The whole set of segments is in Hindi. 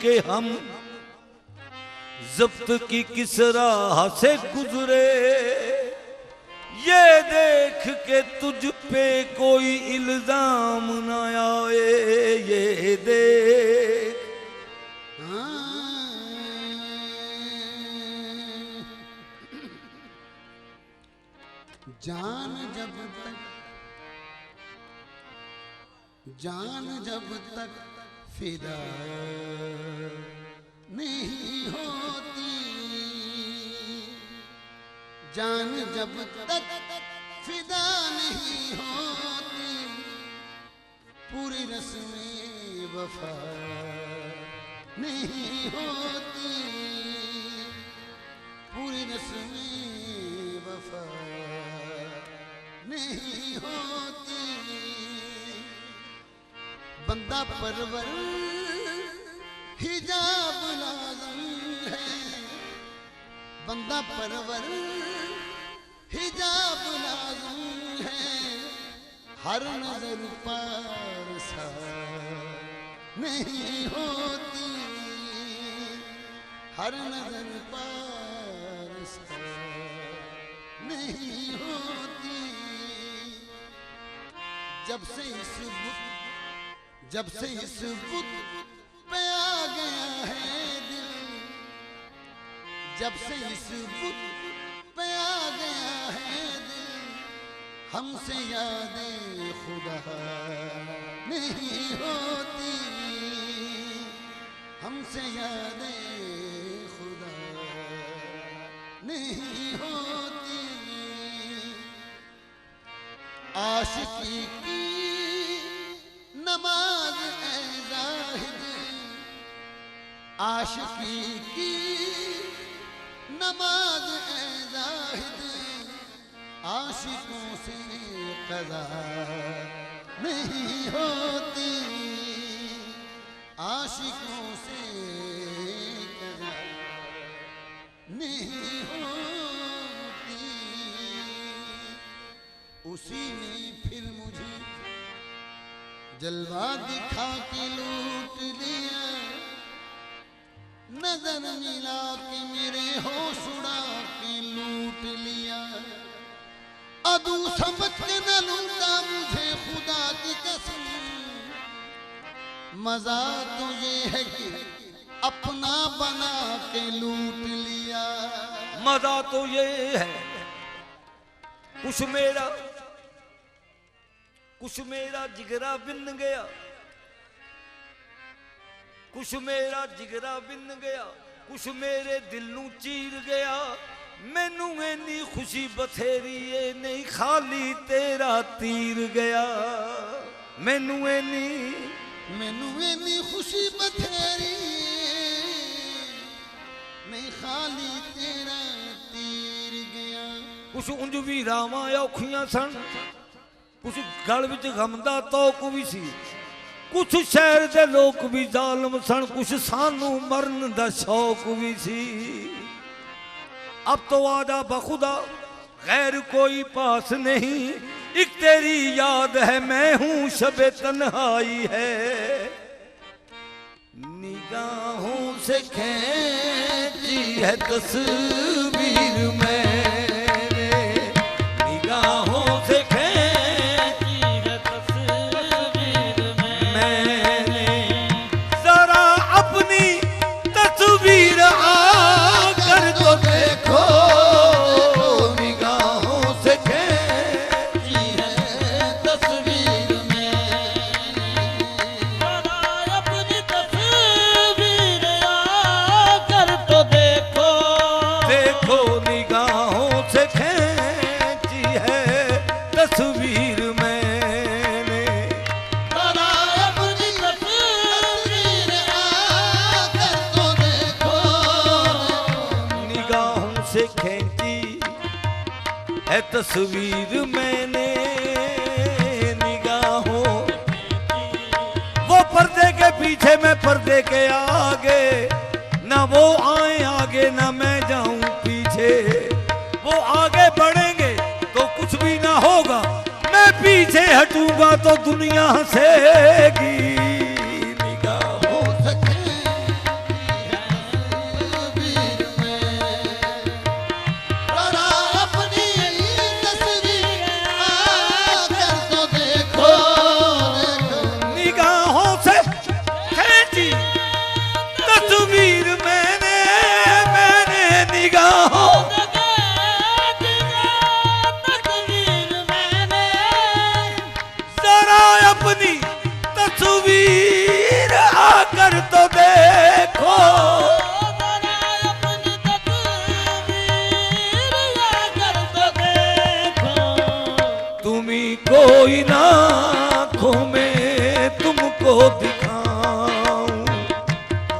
के हम जब्त की किस राह से गुजरे, ये देख के तुझ पे कोई इल्जाम न आए, ये देख। जान जब तक फिदा नहीं होती, जान जब तक फिदा नहीं होती, पूरी रस्में वफा नहीं होती, पूरी रस्में वफा नहीं होती। बंदा परवर हिजाब लाज़िम है, बंदा परवर हिजाब लाज़िम है, हर नजर पार सा नहीं होती, हर नजर पार सा नहीं होती। जब से इस बुत पे आ गया है दिल, जब से इस बुत पे आ गया है दिल, हमसे यादें खुदा नहीं होती, हमसे यादें खुदा नहीं होती। आशिकी की नमाज ए ज़ाहिद, आशिकी की नमाज ए ज़ाहिद, आशिकों से क़ज़ा नहीं होती, आशिकों से क़ज़ा नहीं होती। उसी ने फिर मुझे जलवा दिखा के लूट लिया, नजर मिला के मेरे होश उड़ा के लूट लिया। अदू समझ के न लूटा मुझे खुदा की कसम, मजा तो ये है कि अपना बना के लूट लिया। मजा तो ये है कुछ मेरा जिगरा बिन गया, कुछ मेरा जिगरा बिन गया, कुछ मेरे दिल नू चीर गया। मैनू इन्नी खुशी बथेरी है नहीं खाली तेरा तीर गया, मैनू इन्नी खुशी बथेरी नहीं खाली तेरा तीर गया। कुछ उंज भी रावां औखियां सन, कुछ गल विच गम दा तौक भी सी, कुछ शहर दे लोग भी जालम सन, कुछ सानू मरन दा शौक भी सी। अब तो आजा बखुदा गैर कोई पास नहीं, एक तेरी याद है मैं हूं शबे तन्हाई है। निगाहों से खींची है तस्वीर मैंने, निगाहों से खींची है तस्वीर मैंने, जरा अपनी तस्वीर आकर तो देखो, निगाहों से खींची है तस्वीर मैंने, जरा अपनी तस्वीर आकर तो देखो, देखो निगाहों से खींची है तस्वीर मैंने, जरा अपनी तस्वीर आकर तो देखो, निगाहों से खींची है तस्वीर मैंने, निगाहों वो पर्दे के पीछे मैं पर्दे के आगे, ना वो आए आगे ना मैं जाऊं पीछे, वो आगे बढ़ेंगे तो कुछ भी ना होगा, मैं पीछे हटूंगा तो दुनिया हंसेगी। निगाहों हो सके कोई ना आँखों में तुमको दिखाऊं,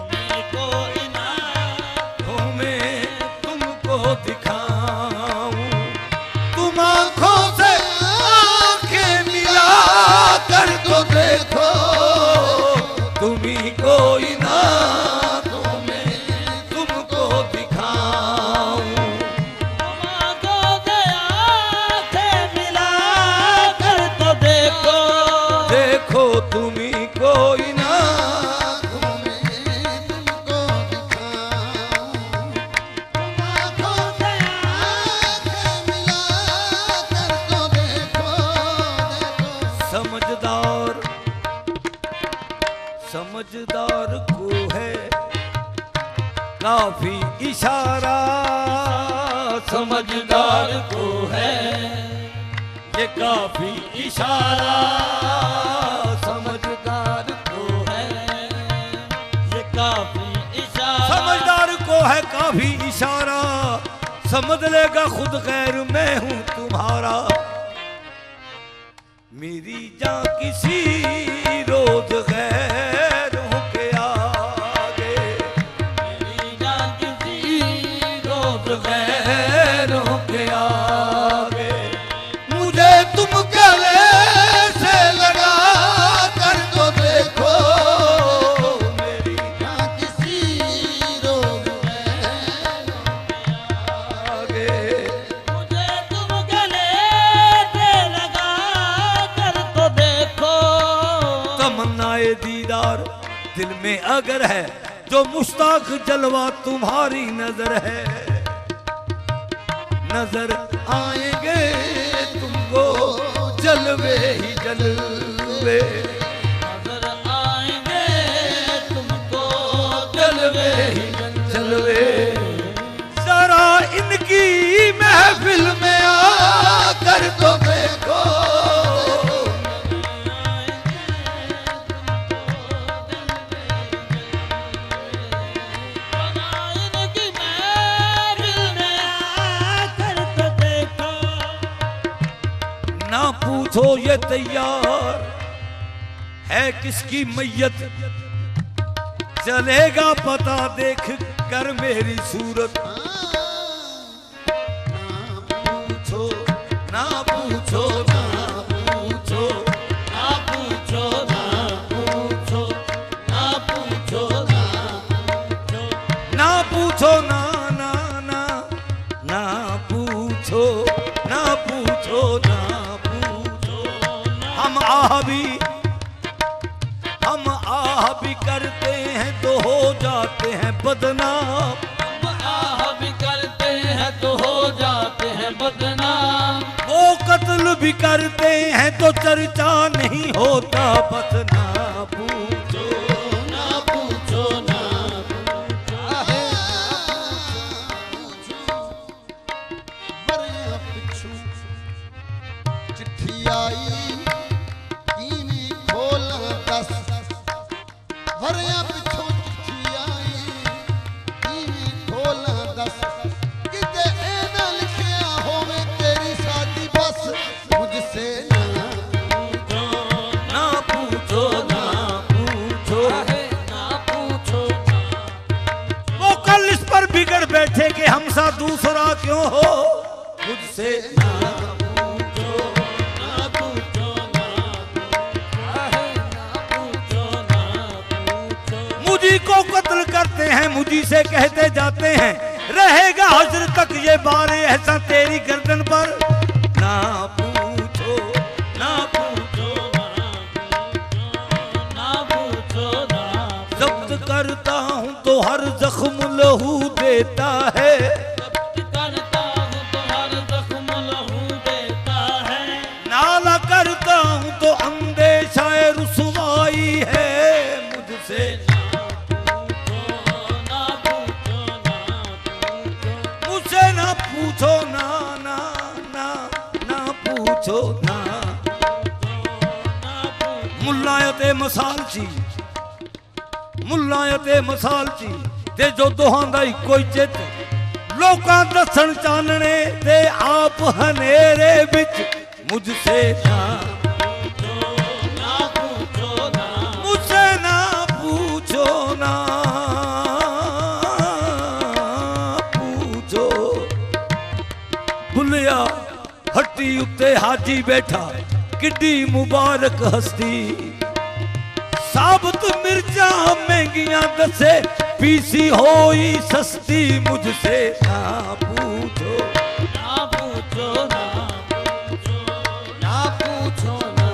तुमको इन आँखों में तुमको दिखाऊं। तुम आँखों से आँखें मिला कर तो देखो, तुम्ही को इन आँखों में तुमको दिखाऊं। तुमको दया से मिला कर तो देखो, देखो तुम्ही को इन आँखों में तुमको दिखाऊं, तुम आँखों से आँखें मिला कर तो देखो, देखो। समझदार समझदार को है काफी इशारा, समझदार को है ये काफी इशारा, समझदार को है ये काफी इशारा, समझदार को है काफी इशारा, समझ लेगा खुद गैर मैं हूं तुम्हारा। मेरी जान किसी रोज गैरों के आगे, मेरी जान किसी रोज गैरों के आगे, मुझे तुम गले से लगा कर तो देखो, मेरी ना किसी रोग आगे। मुझे तुम गले से लगा कर तो देखो, तमन्नाए दीदार दिल में अगर है, जो मुश्ताक जलवा तुम्हारी नजर है, नजर आएंगे तुमको जलवे ही जलवे, नजर आएंगे तुमको जलवे ही जलवे। जरा इनकी महफिल में आकर तो देखो, इनकी महफिल में आकर तो देखो, ना पूछो ये तैयार है किसकी मैयत, चलेगा पता देख कर मेरी सूरत। पूछो ना पूछो ना पूछो, ना पूछो ना पूछो, ना पूछो ना पूछो, ना पूछो ना ना ना, ना पूछो ना पूछो ना पूछो। हम आह भी करते हैं तो हो जाते हैं बदनाम, हम आह भी करते हैं तो हो जाते हैं बदनाम, वो कत्ल भी करते हैं तो चर्चा नहीं होता बस। ना पूछो ना पूछो ना पूछो, बरिया पिछू चिट्ठी आई कीनी खोला दस, बरिया पिछू चिट्ठी आई कीनी खोला दस, किते ए ना लिखिया होवे तेरी शादी बस, मुझसे ना ना पूछो ना पूछो। ना पूछो वो कल इस पर बिगड़ बैठे कि हमसा दूसरा क्यों हो, मुझसे ना पूछो। ना पूछो ना पूछो, ना पूछो, मुझी को कत्ल करते हैं मुझी से कहते जाते हैं, रहेगा हश्र तक ये बारे ऐसा तेरी गर्दन पर। ना पूछो ना पूछो, ना पूछो ना जब्त करता हूँ तो हर जख्म लहू देता है, करता हूँ तो हर जख्म लहू देता है, नाला करता हूँ तो अंदेशा रुसवाई है, मुझसे ना पूछो ना पूछो, मुझसे ना पूछो ना ना ना ना पूछो ना। मुल्लायते मसालची मुल्लायते मसालची ते जो दोहांदा इको ही चित, लोकां दसन चानने ते आप हनेरे विच, मुझसे ना भुलिया हट्टी उत्ते हाजी बैठा किड्डी मुबारक हस्ती साबत मिर्चा महंगियां दसे पीसी होई सस्ती मुझसे ना पूछो ना पूछो ना पूछो ना पूछो ना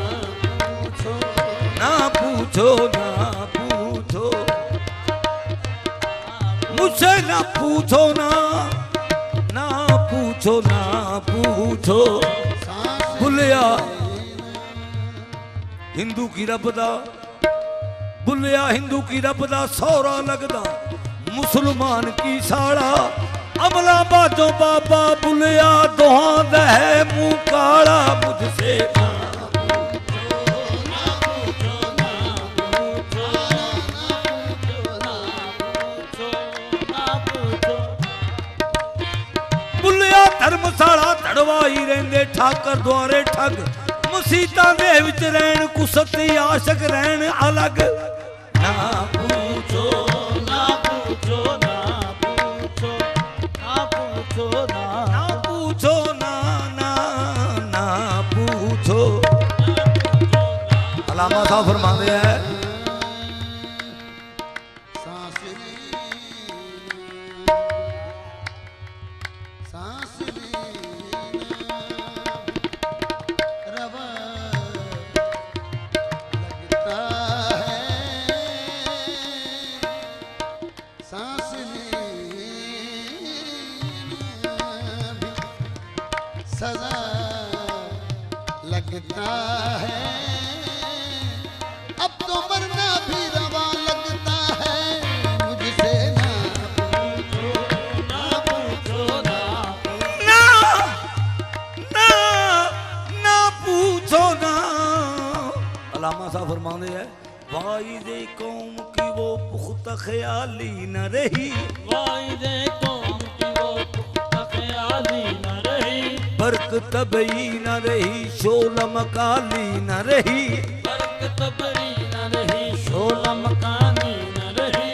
पूछो ना पूछो ना पूछो मुझसे ना पूछो ना पूछो ना पूछो भुलिया हिंदू की रब दा भुलिया हिंदू की रब दा सौरा लगदा मुसलमान की साड़ा अमला बाजो बाबा भुलिया दोहां दा है मुंह काला मुझसे धर्मशाला धड़वाई रेंदे ठाकर द्वारे ठग मसीता दे विच रहन कुसती आशक रहन अलग ना पूछो ना पूछो ना पूछो ना पूछो ना पूछो ना पूछो अलामा साहब फरमाते हैं सजा लगता है अब तो मरना भी रवा लगता है मुझसे ना पूछो ना पूछो ना पूछो ना अलामा साहब फरमाते हैं वाइदे कौम की वो पुख्ता ख्याली न रही वाइदे कौम की वो पुख्ता ख्याली न रही बरकत तबई न रही शोला मकाली न रही बरकत तबई न रही शोला मकानी न रही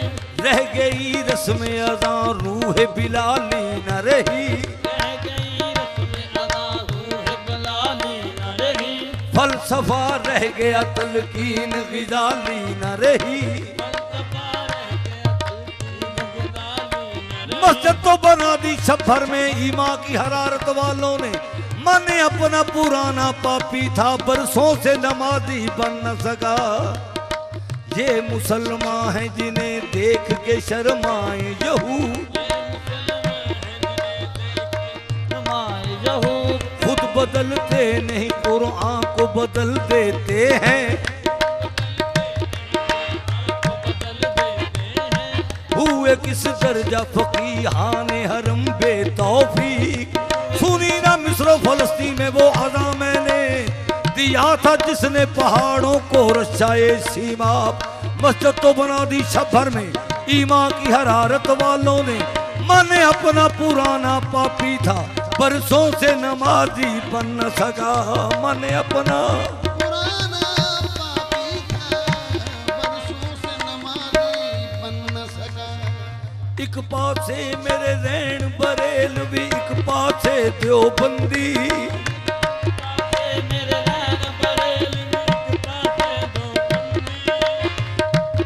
रह गई रस्म अदा रूह बिलाली न रही रह गई रस्म अदा रूह बिलाली न रही फलसफा रह गया तलकीन गिजाली न रही मस्जिद तो बना दी सफर में ईमा की हरारत वालों ने माने अपना पुराना पापी था बरसों से नमाजी बन न सका ये मुसलमान हैं जिन्हें देख के शर्माए यहूद खुद बदलते नहीं कुरान को बदल देते हैं हुए किस दर्जा फकीहान हरम बेतौफीक सुनी ना मिस्र फलस्तीन में वो अज़ा मैंने दिया था जिसने पहाड़ों को रचाए सीमा मस्जिद तो बना दी शहर में ईमा की हरारत वालों ने माने अपना पुराना पापी था बरसों से नमाजी बन न सका माने अपना पुराना पापी था बरसों से नमाज़ी बन न सका एक पासे मेरे रैन बरेल भी एक पासे देवबंदी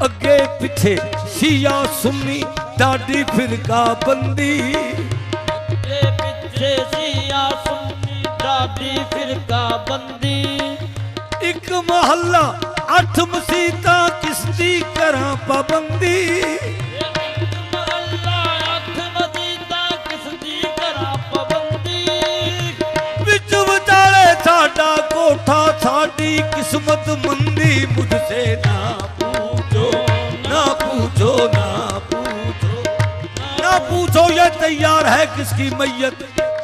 अगे पीछे शिया सुन्नी डाडी फिरका बंदी पीछे शिया सुन्नी डाडी फिरका बंदी एक मोहल्ला 8 मसीता किसदी करा पाबंदी साडा कोठा साडी किस्मत मंदी मुझसे ना पूछो ना पूछो ना पूछो ना पूछो ये तैयार है किसकी मैयत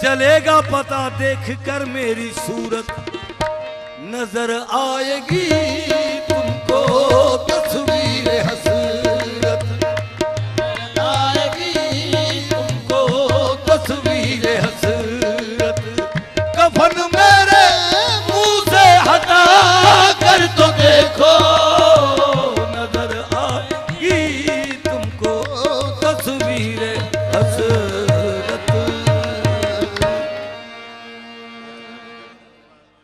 चलेगा पता देख कर मेरी सूरत नजर आएगी तुमको तस्वीर